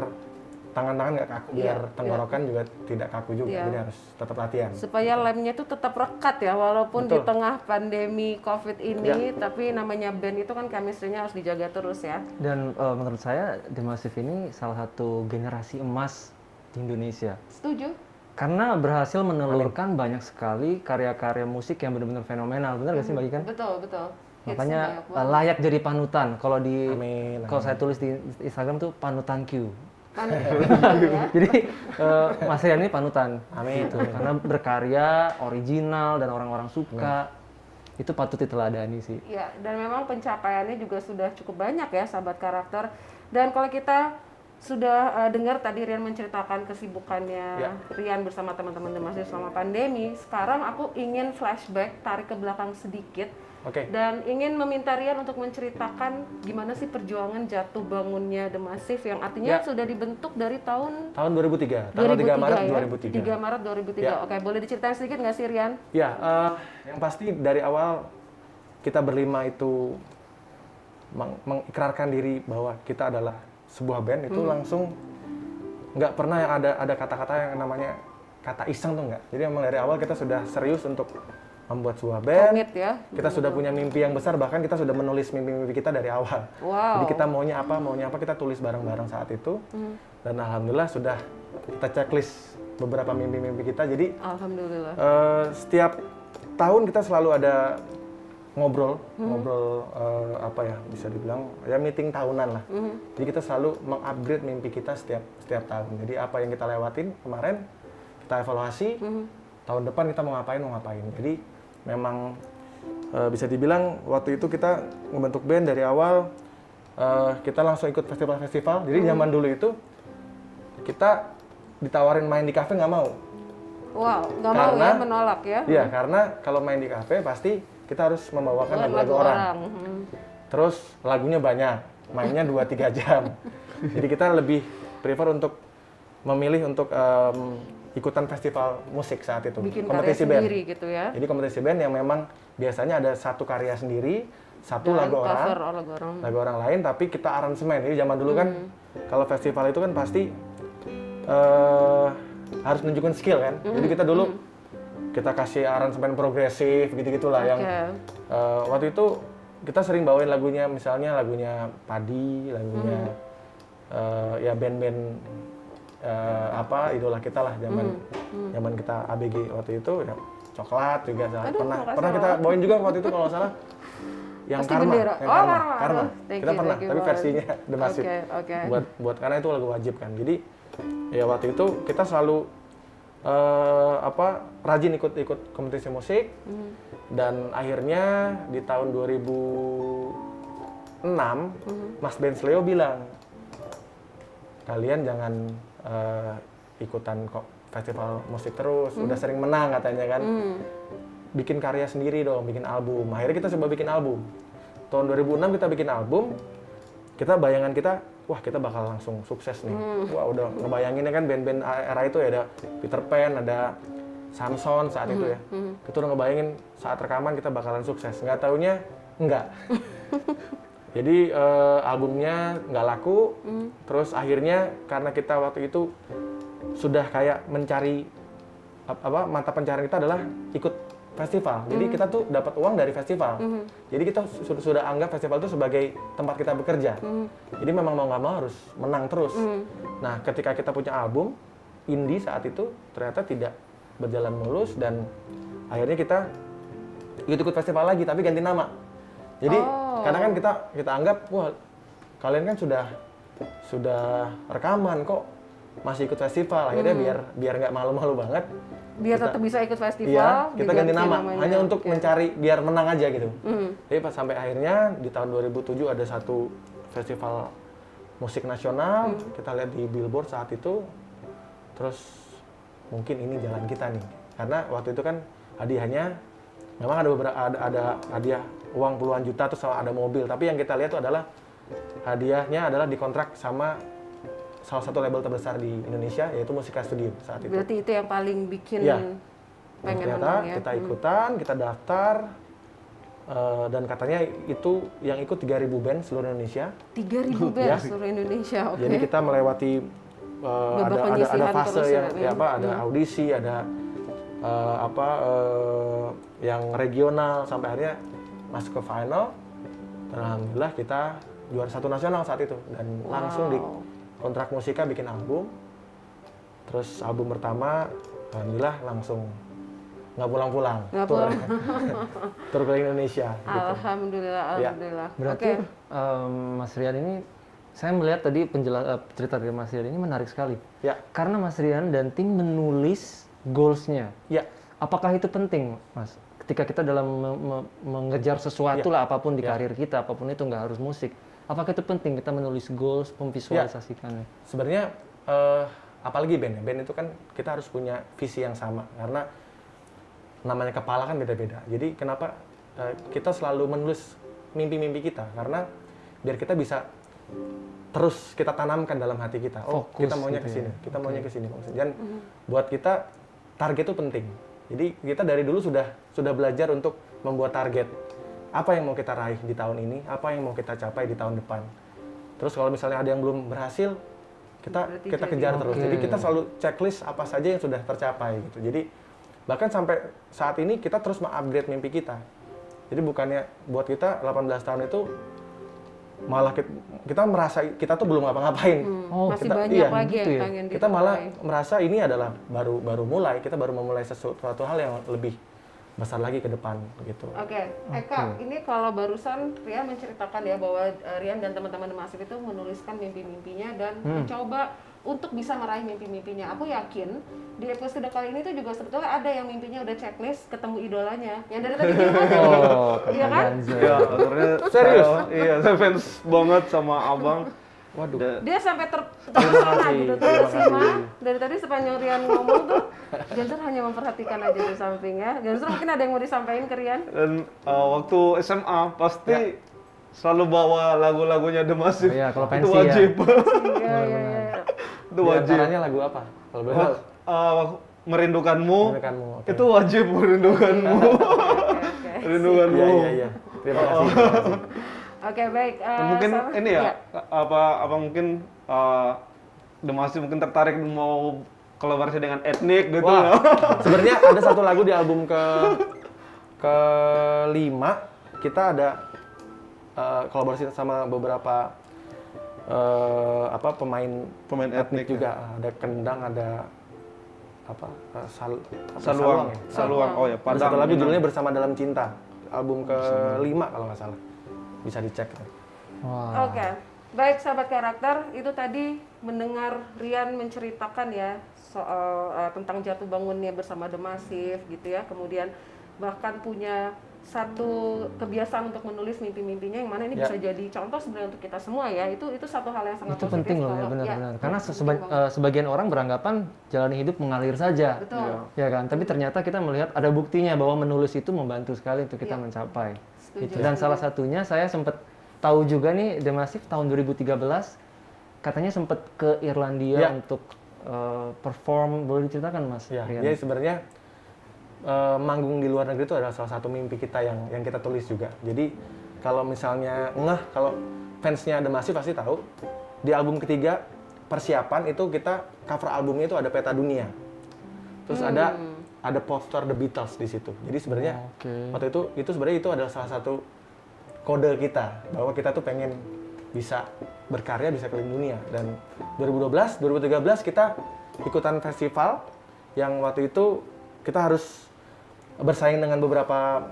tangan-tangan nggak kaku, biar tenggorokan juga tidak kaku juga. Jadi harus tetap latihan. Supaya lemnya itu tetap rekat ya, walaupun di Betul. tengah pandemi COVID ini, tapi namanya band itu kan chemistry-nya harus dijaga terus ya. Dan menurut saya The Massive ini salah satu generasi emas di Indonesia. Setuju? Karena berhasil menelurkan banyak sekali karya-karya musik yang benar-benar fenomenal. Benar nggak sih Mbak Ikan? Betul, betul. Makanya layak jadi panutan. Kalau Amin. kalau saya tulis di Instagram tuh panutan Q. Ya. Jadi Mas Rian ini panutan. Amin. Gitu. Karena berkarya original dan orang-orang suka. Itu patut diteladani sih. Ya, dan memang pencapaiannya juga sudah cukup banyak ya, sahabat karakter. Dan kalau kita sudah dengar tadi Rian menceritakan kesibukannya Rian bersama teman-teman The Massive selama pandemi. Sekarang aku ingin flashback, tarik ke belakang sedikit. Oke. Dan ingin meminta Rian untuk menceritakan gimana sih perjuangan jatuh bangunnya The Massive yang artinya sudah dibentuk dari tahun Tahun 2003, tanggal 3 Maret ya? 2003. 3 Maret 2003. Oke, boleh diceritain sedikit nggak sih Rian? Ya, yang pasti dari awal kita berlima itu mengikrarkan diri bahwa kita adalah sebuah band itu langsung nggak pernah yang ada kata-kata yang namanya kata iseng tuh nggak. Jadi memang dari awal kita sudah serius untuk membuat sebuah band. Komit ya. Kita sudah punya mimpi yang besar, bahkan kita sudah menulis mimpi-mimpi kita dari awal. Wow. Jadi kita maunya apa kita tulis bareng-bareng saat itu. Dan alhamdulillah sudah kita checklist beberapa mimpi-mimpi kita. Jadi Alhamdulillah. setiap tahun kita selalu ada ngobrol apa ya bisa dibilang ya meeting tahunan lah. Jadi kita selalu mengupgrade mimpi kita setiap tahun. Jadi apa yang kita lewatin kemarin kita evaluasi, tahun depan kita mau ngapain. Jadi memang bisa dibilang waktu itu kita membentuk band dari awal kita langsung ikut festival-festival. Jadi zaman dulu itu kita ditawarin main di kafe nggak mau. Wow, nggak mau ya, menolak ya? Iya, karena kalau main di kafe pasti kita harus membawakan lagu-lagu orang. Terus lagunya banyak, mainnya 2-3 jam. Jadi kita lebih prefer untuk memilih untuk ikutan festival musik saat itu. Bikin karya sendiri gitu ya? Jadi kompetisi band yang memang biasanya ada satu karya sendiri, satu Dan lagu cover lagu orang lain, tapi kita aransemen. Jadi zaman dulu kan kalau festival itu kan pasti harus nunjukin skill kan. Jadi kita dulu kita kasih aransemen progresif gitu-gitulah yang waktu itu kita sering bawain lagunya, misalnya lagunya Padi, lagunya ya band-band apa idola kita lah zaman kita ABG waktu itu ya Coklat juga pernah kita bawain juga waktu itu kalau nggak salah yang Pasti Karma, Bendera. Karma. Kita pernah, tapi versinya The Massive. Oke. Buat karena itu lagu wajib kan. Jadi ya waktu itu kita selalu rajin ikut kompetisi musik dan akhirnya di tahun 2006 Mas Ben Sleo bilang kalian jangan ikutan kok festival musik terus, udah sering menang katanya kan, bikin karya sendiri dong, bikin album. Akhirnya kita coba bikin album. Tahun 2006 kita bikin album, bayangan kita, wah kita bakal langsung sukses nih. Wah udah ngebayanginnya kan band-band era itu ya, ada Peter Pan, ada Samson saat itu ya. Kita udah ngebayangin saat rekaman kita bakalan sukses. Nggak taunya enggak. Jadi albumnya nggak laku, terus akhirnya karena kita waktu itu sudah kayak mencari mata pencarian kita adalah ikut festival. Jadi kita tuh dapat uang dari festival. Jadi kita sudah anggap festival itu sebagai tempat kita bekerja. Jadi memang mau nggak mau harus menang terus. Nah, ketika kita punya album indie saat itu ternyata tidak berjalan mulus dan akhirnya kita ikut festival lagi tapi ganti nama. Jadi karena kan kita anggap wah kalian kan sudah rekaman kok masih ikut festival. Akhirnya biar nggak malu-malu banget. Biar tetap bisa ikut festival. Iya, kita ganti nama namanya. hanya untuk mencari biar menang aja gitu. Jadi pas sampai akhirnya di tahun 2007 ada satu festival musik nasional, kita lihat di billboard saat itu, terus mungkin ini jalan kita nih. Karena waktu itu kan hadiahnya memang ada beberapa ada hadiah uang puluhan juta terus ada mobil, tapi yang kita lihat itu adalah hadiahnya adalah dikontrak sama salah satu label terbesar di Indonesia, yaitu Musika Studio saat itu. Berarti itu yang paling bikin Iya. pengen Ternyata menang ya. kita ikutan, kita daftar, dan katanya itu yang ikut 3.000 band seluruh Indonesia. 3.000 band Ya. seluruh Indonesia, oke. Jadi kita melewati Babak ada penyisihan fase terus yang ya, ada audisi, ada yang regional sampai akhirnya masuk ke final. Dan alhamdulillah kita juara 1 nasional saat itu dan langsung di kontrak Musika bikin album. Terus album pertama alhamdulillah langsung nggak pulang-pulang. Nggak Tur. pulang. Tur ke Indonesia gitu. Alhamdulillah, Ya. alhamdulillah. Berarti Oke. Mas Rian ini, saya melihat tadi cerita dari Mas Rian ini menarik sekali. Ya, Karena Mas Rian dan tim menulis goals-nya. ya. Apakah itu penting, Mas? Ketika kita dalam mengejar sesuatu lah, apapun di karir kita, apapun itu nggak harus musik. Apakah itu penting kita menulis goals, memvisualisasikannya? Sebenarnya apalagi band ya, band itu kan kita harus punya visi yang sama karena namanya kepala kan beda-beda. Jadi kenapa kita selalu menulis mimpi-mimpi kita, karena biar kita bisa terus kita tanamkan dalam hati kita. Oh, Fokus kita maunya gitu ke sini, ya. kita maunya ke sini. Dan buat kita target itu penting. Jadi kita dari dulu sudah belajar untuk membuat target. Apa yang mau kita raih di tahun ini, apa yang mau kita capai di tahun depan. Terus kalau misalnya ada yang belum berhasil, kita kejar terus. Jadi kita selalu checklist apa saja yang sudah tercapai gitu. Jadi bahkan sampai saat ini kita terus mengupgrade mimpi kita. Jadi bukannya buat kita 18 tahun itu malah kita merasa kita tuh belum ngapa-ngapain. Masih kita- banyak iya, lagi gitu yang ya. pengen Kita malah dicapai. merasa ini adalah baru mulai, kita baru memulai sesuatu hal yang lebih besar lagi ke depan gitu. Oke, Eka, ini kalau barusan Rian menceritakan ya bahwa Rian dan teman-teman The Massive itu menuliskan mimpi-mimpinya dan mencoba untuk bisa meraih mimpi-mimpinya. Aku yakin di episode kali ini tuh juga sebetulnya ada yang mimpinya udah checklist ketemu idolanya. Yang dari tadi kita ada. Oh, Iya kan? Iya, akhirnya Serius? saya fans banget sama abang. Waduh. Dia sampai terpesona gitu tuh Sima. Dari tadi sepanjang Rian ngomong tuh, Genser hanya memperhatikan aja di samping ya. Genser mungkin ada yang mau disampaikan ke Rian? Dan waktu SMA pasti selalu bawa lagu-lagunya The Massive. Oh iya, kalau Itu pensi ya. wajib. Iya, iya, iya. Itu Di wajib. antaranya lagu apa? Kalau boleh tahu. Merindukanmu. Merindukanmu, oke. Itu wajib merindukanmu. Oke. Merindukanmu. Iya. Terima kasih. Terima kasih. Oke, baik. Mungkin sama- ini ya, apa mungkin The Massive mungkin tertarik mau kolaborasi dengan etnik gitu. Wah, sebenarnya ada satu lagu di album ke-5 kita ada kolaborasi sama beberapa pemain etnik juga. Ada kendang, ada Saluang. ya? Saluang. Oh ya, Ada satu Padang. lagu judulnya Bersama Dalam Cinta. Album ke-5 kalau nggak salah. Bisa dicek. Wah. Oke, baik sahabat karakter, itu tadi mendengar Rian menceritakan ya soal tentang jatuh bangunnya bersama The Massive gitu ya, kemudian bahkan punya satu kebiasaan untuk menulis mimpi-mimpinya yang mana ini Ya. bisa jadi contoh sebenarnya untuk kita semua ya. Itu satu hal yang sangat Itu positif. penting loh ya, kalau- benar-benar. ya, Karena penting banget. sebagian orang beranggapan jalani hidup mengalir saja. Betul. Ya kan, tapi ternyata kita melihat ada buktinya bahwa menulis itu membantu sekali untuk kita Iya. mencapai. Setuju, Gitu. Dan salah satunya saya sempat tahu juga nih The Massive tahun 2013 katanya sempat ke Irlandia Ya. untuk perform. Boleh diceritakan Mas? Ya, Rian? jadi sebenarnya manggung di luar negeri itu adalah salah satu mimpi kita yang kita tulis juga. Jadi kalau misalnya kalau fansnya The Massive pasti tahu, di album ketiga persiapan itu kita cover albumnya itu ada peta dunia. Terus ada poster The Beatles di situ. Jadi sebenarnya waktu itu sebenarnya itu adalah salah satu kode kita bahwa kita tuh pengen bisa berkarya, bisa keliling dunia. Dan 2013 kita ikutan festival yang waktu itu kita harus bersaing dengan beberapa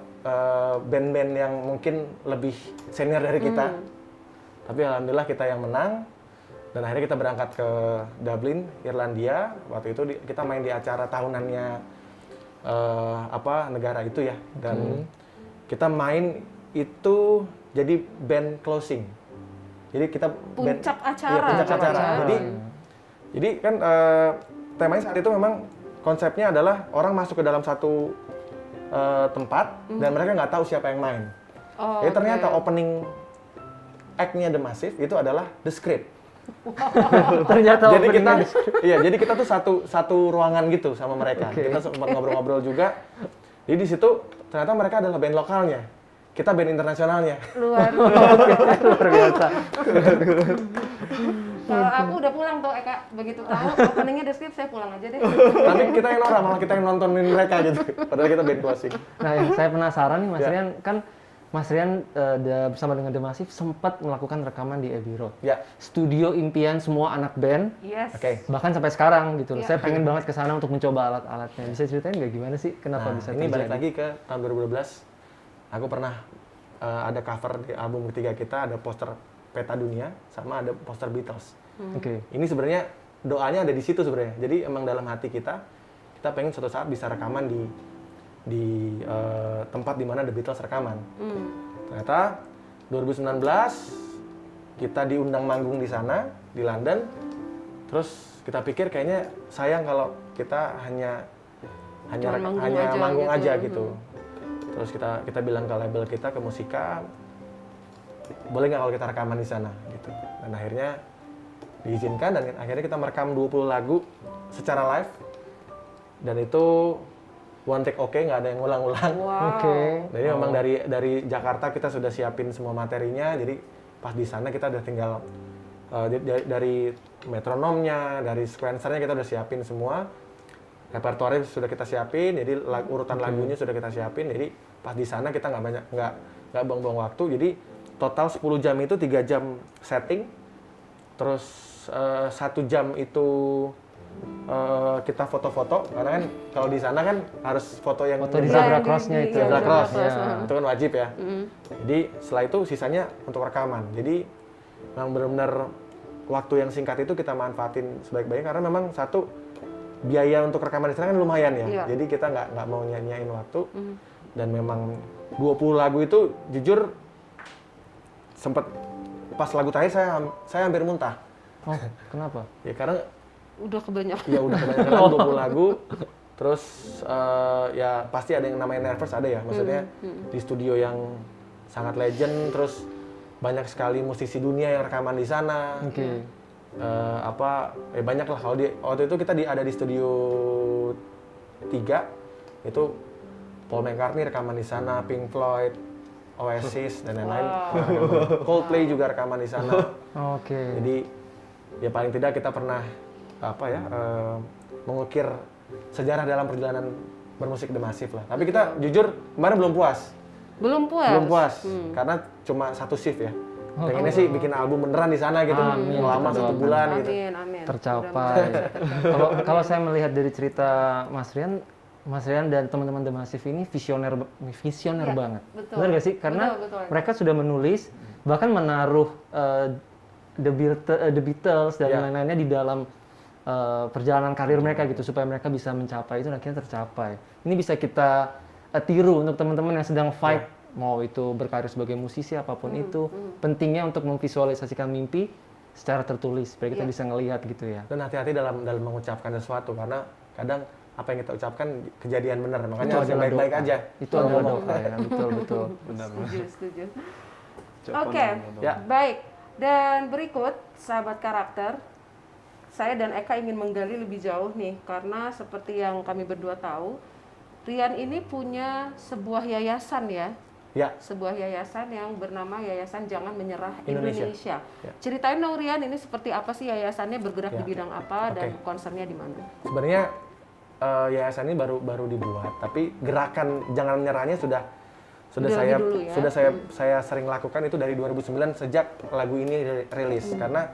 band-band yang mungkin lebih senior dari kita. Tapi alhamdulillah kita yang menang. Dan akhirnya kita berangkat ke Dublin, Irlandia. Waktu itu kita main di acara tahunannya negara itu ya. Dan kita main itu jadi band closing. Jadi kita Puncak acara. Iya, puncak Puncak acara. acara. Jadi kan temanya saat itu memang konsepnya adalah orang masuk ke dalam satu tempat dan mereka nggak tahu siapa yang main. Oh, Jadi ternyata oke. opening act-nya The Massive itu adalah The Script. Ternyata Jadi kita, openingnya iya, jadi kita tuh satu ruangan gitu sama mereka. Oke. Kita sempat ngobrol-ngobrol juga. Jadi di situ ternyata mereka adalah band lokalnya. Kita band internasionalnya. Luar. luar biasa. Kalau aku udah pulang tuh Eka, begitu tahu openingnya The Script, saya pulang aja deh. Tapi kita yang norak, malah kita yang nontonin mereka gitu. Padahal kita band closing. Nah, yang saya penasaran nih Mas Ya. Rian, kan Mas Rian bersama dengan The Massive sempat melakukan rekaman di Abbey Road. Ya, Studio impian semua anak band, Yes. oke. bahkan sampai sekarang gitu loh. Iya. Saya pengen banget ke sana untuk mencoba alat-alatnya. Bisa ceritain nggak gimana sih kenapa Nah, bisa ini balik terjadi? lagi ke tahun 2012. Aku pernah ada cover di album ketiga kita, ada poster Peta Dunia, sama ada poster Beatles. Oke. Ini sebenarnya doanya ada di situ sebenarnya. Jadi emang dalam hati kita pengen suatu saat bisa rekaman di tempat di mana The Beatles rekaman. Ternyata 2019 kita diundang manggung di sana di London. Terus kita pikir kayaknya sayang kalau kita hanya Cuman manggung manggung aja aja gitu. gitu. Terus kita bilang ke label kita, ke Musika, boleh nggak kalau kita rekaman di sana gitu. Dan akhirnya diizinkan dan akhirnya kita merekam 20 lagu secara live. Dan itu one take oke, nggak ada yang ngulang-ulang. Wow. Oke. Jadi memang dari Jakarta kita sudah siapin semua materinya. Jadi pas di sana kita udah tinggal dari metronomnya, dari sequencernya kita udah siapin semua. Repertoarnya sudah kita siapin, jadi urutan lagunya sudah kita siapin. Jadi pas di sana kita nggak buang-buang waktu. Jadi total 10 jam itu 3 jam setting, terus 1 jam itu kita foto-foto, karena kan kalau di sana kan harus foto yang Foto di Iya, zebra yang cross-nya itu. zebra cross. Ya. itu kan wajib ya. Jadi setelah itu sisanya untuk rekaman. Jadi memang benar-benar waktu yang singkat itu kita manfaatin sebaik-baiknya karena memang satu biaya untuk rekaman di sana kan lumayan ya. Iya. Jadi kita nggak mau nyanyain waktu. Dan memang 20 lagu itu jujur sempat pas lagu terakhir saya hampir muntah. Oh, kenapa? Ya karena Udah kebanyakan. ya udah kebanyakan 20 lagu. Terus ya pasti ada yang namanya nervous, ada ya. Maksudnya di studio yang sangat legend, terus banyak sekali musisi dunia yang rekaman di sana. Oke. Banyak lah. Kalau waktu itu kita ada di studio 3 itu Paul McCartney rekaman di sana, Pink Floyd, Oasis dan lain-lain. Coldplay juga rekaman di sana. Oke. Jadi ya paling tidak kita pernah mengukir sejarah dalam perjalanan bermusik The Massive lah. Tapi kita jujur kemarin belum puas. Belum puas. Karena cuma satu shift ya. Pengennya sih bikin album beneran di sana gitu, Amin, lama kita 1 doakan. bulan gitu. Amin. Tercapai. Kalau saya melihat dari cerita Mas Rian dan teman-teman The Massive ini visioner Iya, banget. betul. Benar gak sih? Karena Betul. mereka sudah menulis, bahkan menaruh The Beatles dan Iya. lain-lainnya di dalam perjalanan karir mereka gitu supaya mereka bisa mencapai itu dan akhirnya tercapai. Ini bisa kita tiru untuk teman-teman yang sedang fight mau itu berkarir sebagai musisi apapun itu. Pentingnya untuk memvisualisasikan mimpi secara tertulis supaya kita bisa ngelihat gitu ya. Dan hati-hati dalam mengucapkan sesuatu karena kadang apa yang kita ucapkan kejadian benar, makanya harus yang adalah baik-baik doa. aja. Itu kalau adalah ngomong. doa ya, betul. Setuju. Ucapan Oke. yang betul. Ya. Baik. Dan berikut sahabat karakter, saya dan Eka ingin menggali lebih jauh nih karena seperti yang kami berdua tahu, Rian ini punya sebuah yayasan ya. Ya, Sebuah yayasan yang bernama Yayasan Jangan Menyerah Indonesia. Indonesia. Ya. Ceritain dong Rian, ini seperti apa sih yayasannya, bergerak di Ya. bidang apa dan Oke. concernnya di mana? sebenarnya yayasan ini baru dibuat, tapi gerakan Jangan Menyerahnya sudah Dari saya dulu ya? sudah saya sering lakukan itu dari 2009 sejak lagu ini rilis. Karena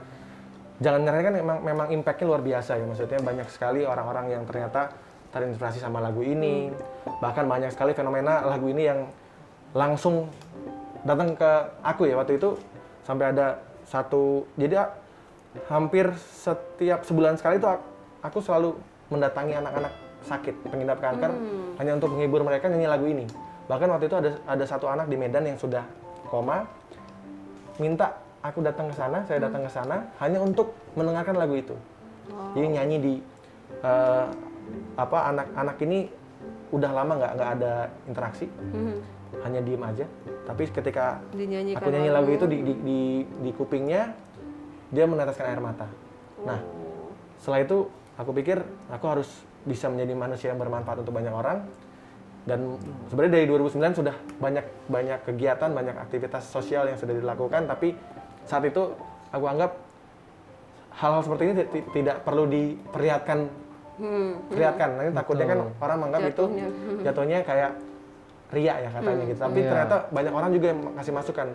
Jangan Menyerah kan memang impact-nya luar biasa ya, maksudnya banyak sekali orang-orang yang ternyata terinspirasi sama lagu ini. Bahkan banyak sekali fenomena lagu ini yang langsung datang ke aku ya waktu itu, sampai ada jadi hampir setiap sebulan sekali itu aku selalu mendatangi anak-anak sakit pengidap kanker hanya untuk menghibur mereka nyanyi lagu ini. Bahkan waktu itu ada satu anak di Medan yang sudah koma, minta aku datang ke sana, saya datang ke sana hanya untuk mendengarkan lagu itu. Jadi nyanyi di anak-anak ini udah lama nggak ada interaksi. hanya diem aja, tapi ketika Dinyanyikan aku nyanyi lagu itu di kupingnya, dia meneteskan air mata. Nah, setelah itu aku pikir aku harus bisa menjadi manusia yang bermanfaat untuk banyak orang. Dan sebenarnya dari 2009 sudah banyak kegiatan, banyak aktivitas sosial yang sudah dilakukan, tapi saat itu aku anggap hal-hal seperti ini tidak perlu diperlihatkan. Nanti takutnya kan orang menganggap itu jatuhnya kayak ria ya katanya gitu. Tapi ternyata banyak orang juga yang kasih masukan.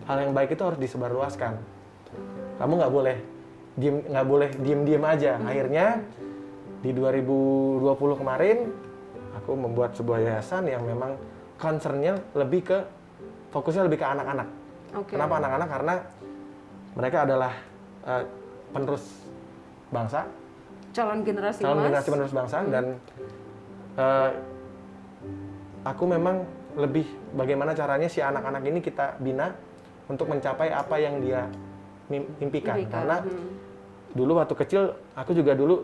Hal yang baik itu harus disebarluaskan. Kamu nggak boleh diem aja. Akhirnya di 2020 kemarin aku membuat sebuah yayasan yang memang concernnya fokusnya lebih ke anak-anak. Kenapa anak-anak? Karena mereka adalah penerus bangsa, calon generasi penerus bangsa, dan aku memang lebih bagaimana caranya si anak-anak ini kita bina untuk mencapai apa yang dia impikan. Karena dulu waktu kecil aku juga dulu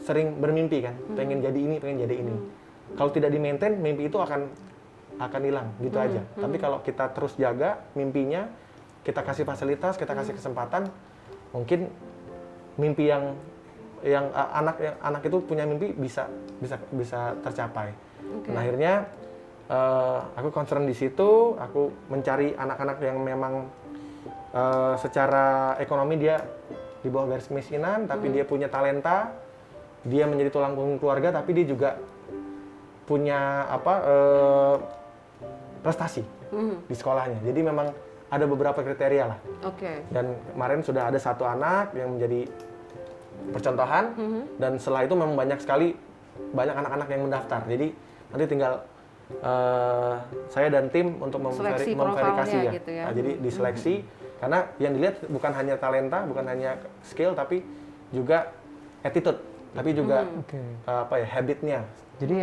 sering bermimpi kan, pengen jadi ini. Kalau tidak di-maintain, mimpi itu akan hilang gitu aja. Tapi kalau kita terus jaga mimpinya, kita kasih fasilitas, kita kasih kesempatan, mungkin mimpi yang anak itu punya mimpi bisa tercapai. Nah, akhirnya aku concern di situ, aku mencari anak-anak yang memang secara ekonomi dia di bawah garis kemiskinan, tapi dia punya talenta, dia menjadi tulang punggung keluarga, tapi dia juga punya prestasi di sekolahnya. Jadi memang ada beberapa kriteria lah. Dan kemarin sudah ada satu anak yang menjadi percontohan, dan setelah itu memang banyak anak-anak yang mendaftar. Jadi nanti tinggal saya dan tim untuk memverifikasi ya. Gitu ya. Nah, jadi diseleksi karena yang dilihat bukan hanya talenta, bukan hanya skill, tapi juga attitude, tapi juga habitnya. Jadi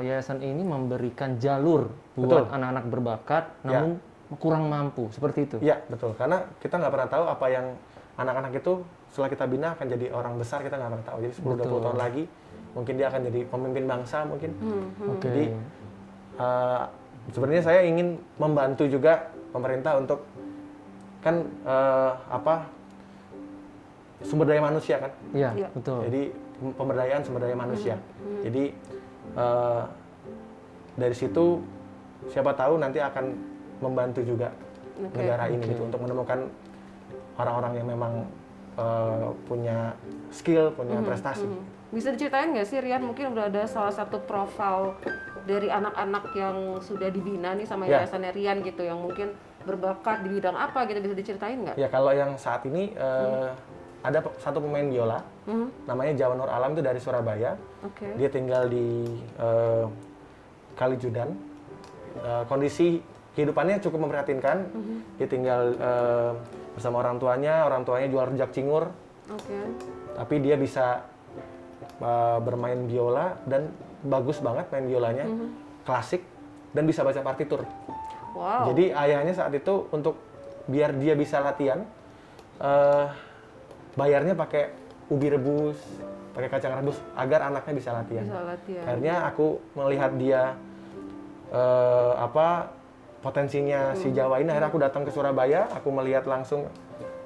yayasan ini memberikan jalur buat anak-anak berbakat, namun kurang mampu, seperti itu. Iya, betul. Karena kita nggak pernah tahu apa yang anak-anak itu setelah kita bina akan jadi orang besar, kita nggak pernah tahu. Jadi 10-20 tahun lagi, mungkin dia akan jadi pemimpin bangsa mungkin. Jadi sebenarnya saya ingin membantu juga pemerintah untuk sumber daya manusia kan. Iya, betul. Jadi pemberdayaan sumber daya manusia. Jadi dari situ siapa tahu nanti akan membantu juga negara ini gitu untuk menemukan orang-orang yang memang punya skill, punya prestasi. Bisa diceritain nggak sih Rian, mungkin udah ada salah satu profil dari anak-anak yang sudah dibina nih sama yayasannya Rian gitu, yang mungkin berbakat di bidang apa gitu, bisa diceritain nggak? Ya kalau yang saat ini ada satu pemain biola, namanya Jawa Nur Alam, itu dari Surabaya. Dia tinggal di Kalijudan. Kondisi kehidupannya cukup memprihatinkan. Dia tinggal bersama orang tuanya jual rujak cingur. Tapi dia bisa bermain biola dan bagus banget main biolanya, klasik, dan bisa baca partitur. Jadi ayahnya saat itu untuk biar dia bisa latihan, bayarnya pakai ubi rebus, pakai kacang rebus agar anaknya bisa latihan. Akhirnya aku melihat dia potensinya si Jawa ini, akhirnya aku datang ke Surabaya, aku melihat langsung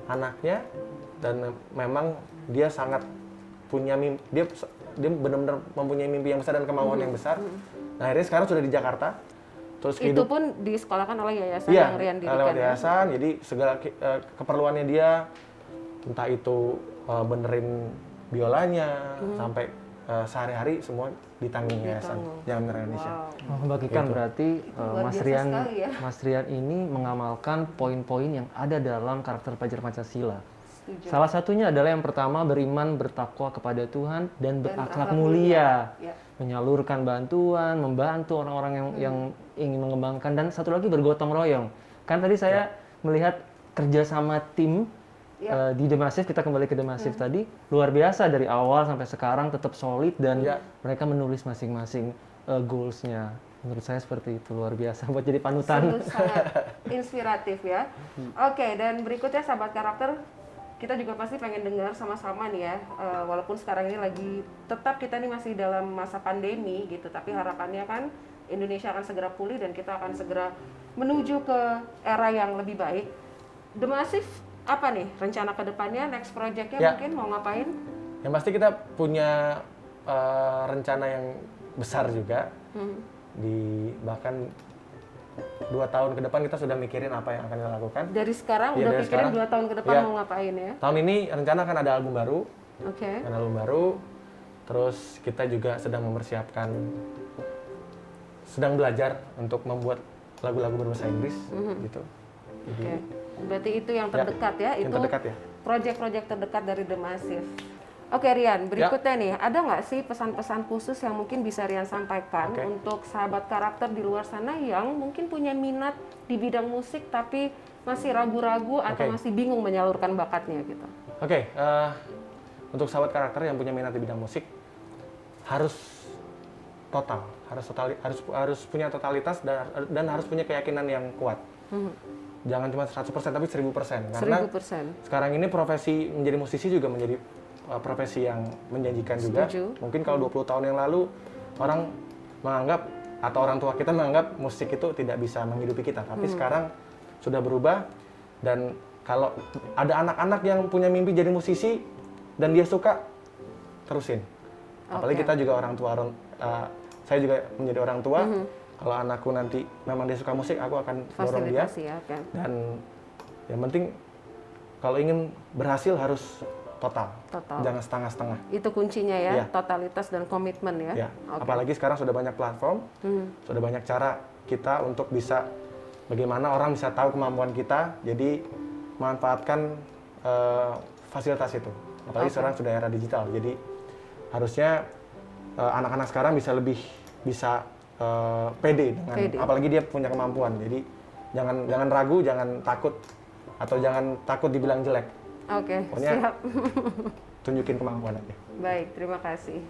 anaknya, dan memang dia sangat punya mimpi, dia benar-benar mempunyai mimpi yang besar dan kemauan yang besar. Nah, akhirnya sekarang sudah di Jakarta. Terus itu pun disekolahkan oleh yayasan yang Rian dirikan. Lewat yayasan, jadi segala keperluannya dia, entah itu benerin biolanya, sampai sehari-hari semua ditanggung yayasan Jawa Merah Indonesia. Membagikan Gitu. berarti Luar biasa sekali ya. Mas Rian ini mengamalkan poin-poin yang ada dalam karakter pelajar Pancasila. Salah satunya adalah yang pertama, beriman, bertakwa kepada Tuhan, dan berakhlak mulia. Menyalurkan bantuan, membantu orang-orang yang ingin mengembangkan, dan satu lagi bergotong royong. Kan tadi saya melihat kerjasama tim di The Massive, kita kembali ke The Massive tadi, luar biasa dari awal sampai sekarang tetap solid, dan mereka menulis masing-masing goals-nya. Menurut saya seperti itu, luar biasa buat jadi panutan. Sangat inspiratif ya. Oke, dan berikutnya sahabat karakter, kita juga pasti pengen dengar sama-sama nih ya, walaupun sekarang ini lagi tetap kita nih masih dalam masa pandemi gitu, tapi harapannya kan Indonesia akan segera pulih dan kita akan segera menuju ke era yang lebih baik. The Massive apa nih rencana ke depannya, next project-nya Ya. mungkin mau ngapain? Yang pasti kita punya rencana yang besar juga. Bahkan 2 tahun ke depan kita sudah mikirin apa yang akan kita lakukan. Dari sekarang Iya, udah dari pikirin sekarang. 2 tahun ke depan Iya. mau ngapain ya? Tahun ini rencana akan ada album baru. Oke. Ada album baru. Terus kita juga sedang mempersiapkan, sedang belajar untuk membuat lagu-lagu berbahasa Inggris gitu. Jadi, Oke. Berarti itu yang terdekat ya? yang Itu terdekat ya. proyek-proyek terdekat dari The Massive. Oke Rian, berikutnya nih, ada nggak sih pesan-pesan khusus yang mungkin bisa Rian sampaikan Oke. untuk sahabat karakter di luar sana yang mungkin punya minat di bidang musik tapi masih ragu-ragu atau Oke. masih bingung menyalurkan bakatnya gitu? Oke, untuk sahabat karakter yang punya minat di bidang musik harus total, harus punya totalitas dan harus punya keyakinan yang kuat. Jangan cuma 100% tapi 1000%. Karena 1000%. sekarang ini profesi menjadi musisi juga menjadi profesi yang menjanjikan juga. Setuju. Mungkin kalau 20 tahun yang lalu orang menganggap atau orang tua kita menganggap musik itu tidak bisa menghidupi kita, tapi sekarang sudah berubah. Dan kalau ada anak-anak yang punya mimpi jadi musisi dan dia suka, terusin. Apalagi Oke. kita juga orang tua, saya juga menjadi orang tua. Kalau anakku nanti memang dia suka musik, aku akan dorong dia. Fasilitasi ya kan? Dan yang penting kalau ingin berhasil harus total, Total. jangan setengah-setengah. Itu kuncinya ya, Iya. totalitas dan komitmen ya? Ya, Oke. apalagi sekarang sudah banyak platform, sudah banyak cara kita untuk bisa bagaimana orang bisa tahu kemampuan kita, jadi manfaatkan fasilitas itu. Apalagi sekarang sudah era digital, jadi harusnya anak-anak sekarang bisa lebih pede dengan, Pede. apalagi dia punya kemampuan. Jadi jangan ragu, jangan takut, atau jangan takut dibilang jelek. Oke, Pokoknya siap. tunjukin kemampuan aja. Baik, terima kasih.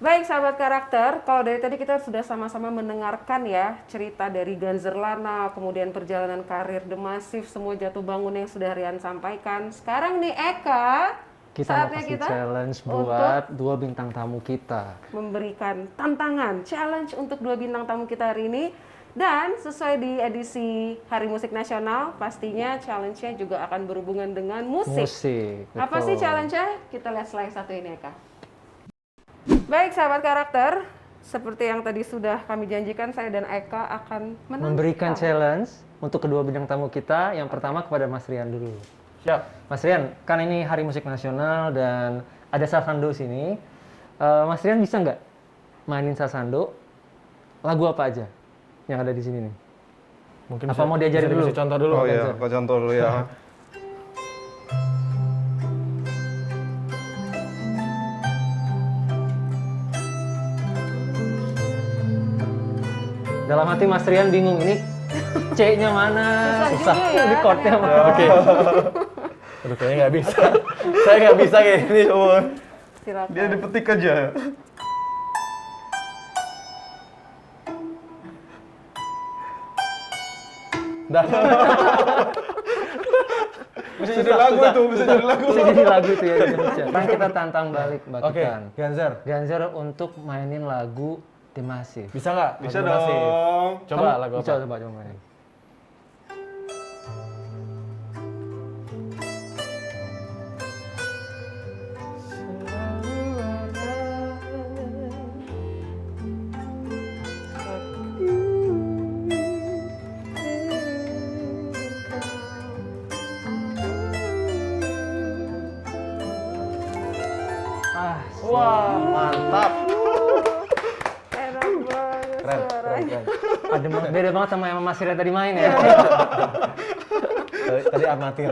Baik, sahabat karakter, kalau dari tadi kita sudah sama-sama mendengarkan ya cerita dari Ganzer Lana, kemudian perjalanan karir The Massive, semua jatuh bangun yang sudah Rian sampaikan. Sekarang nih Eka, Kita mau saatnya kasih kita challenge untuk buat 2 bintang tamu kita. memberikan tantangan, challenge untuk 2 bintang tamu kita hari ini. Dan sesuai di edisi Hari Musik Nasional, pastinya challenge-nya juga akan berhubungan dengan musik. Musik. Apa betul. sih challenge-nya? Kita lihat slide satu ini, Eka. Baik, sahabat karakter. Seperti yang tadi sudah kami janjikan, saya dan Eka akan Memberikan challenge untuk kedua bintang tamu kita. Yang pertama kepada Mas Rian dulu. Siap. Mas Rian, kan ini Hari Musik Nasional dan ada sasando sini. Mas Rian bisa nggak mainin sasando? Lagu apa aja yang ada di sini nih? Mungkin Apa mau diajarin dulu? dikasih contoh dulu. Oh iya, Ganzer. kau contoh dulu ya. Dalam hati Mas Rian bingung ini C-nya mana? Susah juga ya, Ini chord-nya ternyata. mana? Oke. Aduh, kayaknya nggak bisa. Saya nggak bisa kayak ini. Coba. Silakan. Dia dipetik aja. Dah. Bisa jadi lagu itu, bisa jadi lagu. Bisa jadi lagu itu ya Indonesia. Sekarang kita tantang balik Mbak Oke, Kikan. Ganzer. Ganzer untuk mainin lagu The Massive. Bisa nggak? Bisa Lagu Nasib. dong. Coba lagu apa? Coba mainin. Wah, mantap. Enak banget Keren, keren, suaranya. keren. Beda banget sama yang Mas Rian tadi main ya. Tadi amatir.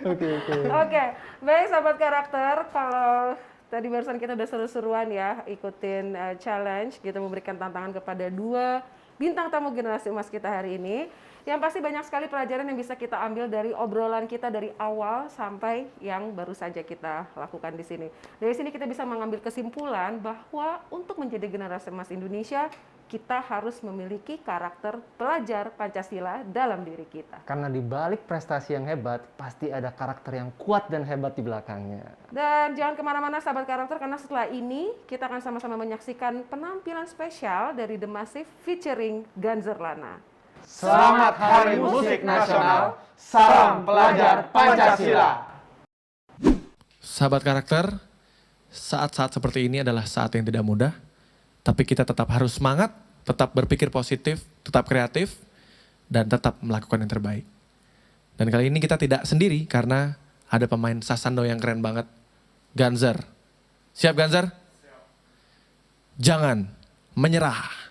Oke. Oke, baik sahabat karakter, kalau tadi barusan kita udah seru-seruan ya, ikutin challenge, kita memberikan tantangan kepada 2 bintang tamu generasi emas kita hari ini. Yang pasti banyak sekali pelajaran yang bisa kita ambil dari obrolan kita dari awal sampai yang baru saja kita lakukan di sini. Dari sini kita bisa mengambil kesimpulan bahwa untuk menjadi generasi emas Indonesia, kita harus memiliki karakter pelajar Pancasila dalam diri kita. Karena di balik prestasi yang hebat, pasti ada karakter yang kuat dan hebat di belakangnya. Dan jangan kemana-mana sahabat karakter, karena setelah ini kita akan sama-sama menyaksikan penampilan spesial dari The Massive featuring Ganzer Lana. Selamat Hari Musik Nasional, salam pelajar Pancasila. Sahabat karakter, saat-saat seperti ini adalah saat yang tidak mudah, tapi kita tetap harus semangat, tetap berpikir positif, tetap kreatif, dan tetap melakukan yang terbaik. Dan kali ini kita tidak sendiri karena ada pemain sasando yang keren banget, Ganzer. Siap Ganzer? Siap. Jangan menyerah.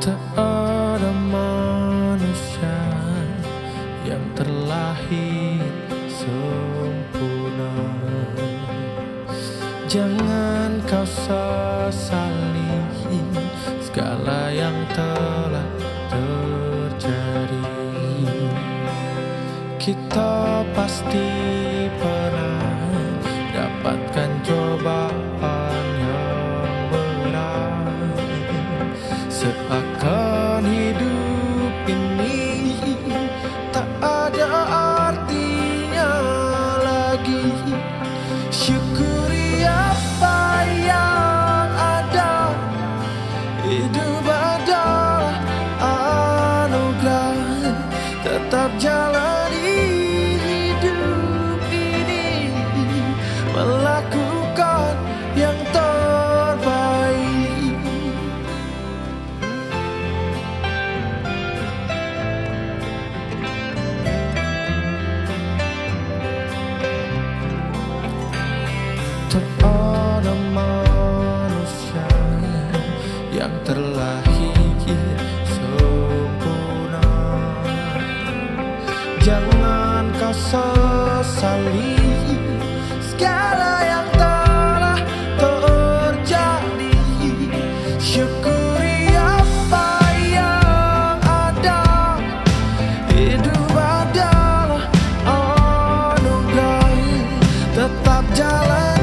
Tak ada manusia yang terlahir sempurna. Jangan kau sesali segala yang telah terjadi. Kita pasti pernah dapatkan cobaan yang berat. Seakan hidup ini tak ada artinya lagi. Syukuri apa yang ada. Hidup adalah anugerah. Tetap jalani hidup ini, melakukan yang terbaik. Tak ada manusia yang terlahir sempurna. Jangan kau sesali segala yang telah terjadi. Syukuri apa yang ada. Hidup adalah anugerah. Tetap jalan